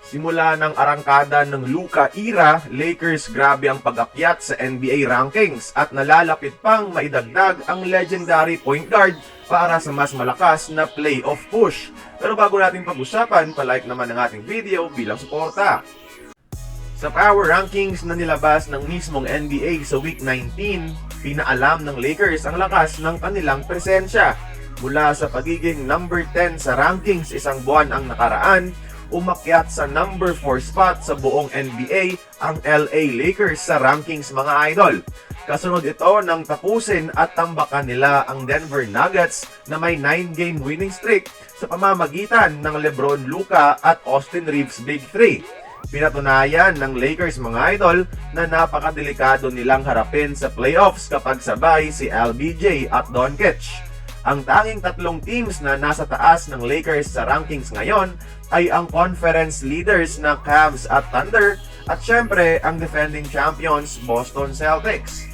Simula ng arangkada ng Luka era, Lakers grabe ang pag-akyat sa NBA rankings at nalalapit pang maidagdag ang legendary point guard para sa mas malakas na playoff push. Pero bago natin pag-usapan, palike naman ang ating video bilang suporta. Sa power rankings na nilabas ng mismong NBA sa Week 19, pinaalam ng Lakers ang lakas ng kanilang presensya. Mula sa pagiging number 10 sa rankings isang buwan ang nakaraan, umakyat sa number 4 spot sa buong NBA ang LA Lakers sa rankings mga idol. Kasunod ito nang tapusin at tambakan nila ang Denver Nuggets na may 9-game winning streak sa pamamagitan ng LeBron, Luka at Austin Reeves Big 3. Pinatunayan ng Lakers mga idol na napakadelikado nilang harapin sa playoffs kapag sabay si LBJ at Doncic. Ang tanging tatlong teams na nasa taas ng Lakers sa rankings ngayon ay ang conference leaders na Cavs at Thunder at syempre ang defending champions Boston Celtics.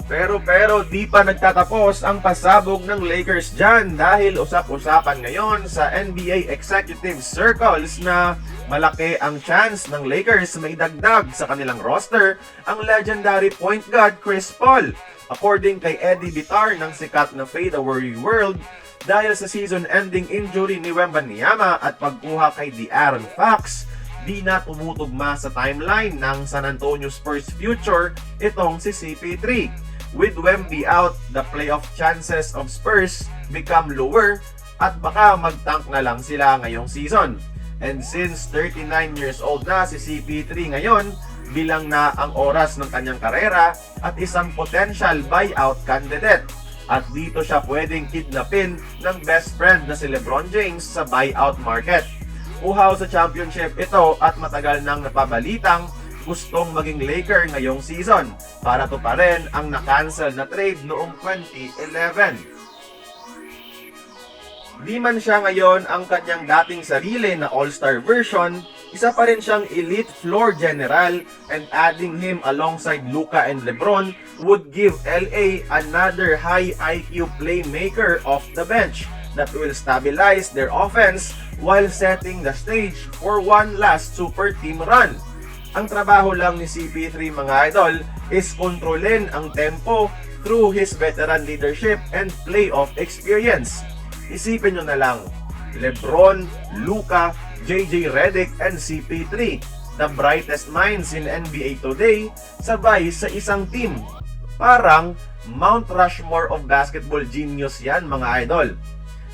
Pero di pa nagtatapos ang pasabog ng Lakers dyan dahil usap-usapan ngayon sa NBA executive circles na malaki ang chance ng Lakers maidagdag sa kanilang roster ang legendary point guard Chris Paul. According kay Eddie Bitar ng sikat na Fade Away World, dahil sa season-ending injury ni Wembanyama at pagkuha kay De'Aaron Fox, di na tumutugma sa timeline ng San Antonio Spurs future itong si CP3. With Wemby out, the playoff chances of Spurs become lower at baka mag-tank na lang sila ngayong season. And since 39 years old na si CP3 ngayon, bilang na ang oras ng kanyang karera at isang potential buyout candidate. At dito siya pwedeng kidnapin ng best friend na si LeBron James sa buyout market. Uhaw sa championship ito at matagal nang napabalitang gustong maging Laker ngayong season para tuparin ang na-cancel na trade noong 2011. Di man siya ngayon ang kanyang dating sarili na all-star version, isa pa rin siyang elite floor general, and adding him alongside Luka and LeBron would give LA another high IQ playmaker off the bench that will stabilize their offense while setting the stage for one last super team run. Ang trabaho lang ni CP3 mga idol is kontrolin ang tempo through his veteran leadership and playoff experience. Isipin nyo na lang, LeBron, Luka, JJ Redick, and CP3, the brightest minds in NBA today, sabay sa isang team. Parang Mount Rushmore of basketball genius yan mga idol.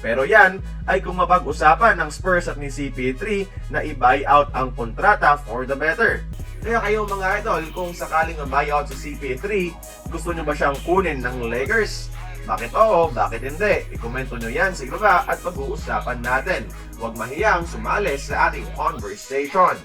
Pero yan ay kung mapag-usapan ng Spurs at ni CP3 na i-buyout ang kontrata for the better. Kaya kayo mga idol, kung sakaling ma-buyout si CP3, gusto nyo ba siyang kunin ng Lakers? Bakit oo, bakit hindi? I-komento nyo yan sa ibaba at pag-uusapan natin. Huwag mahiyang sumali sa ating conversation.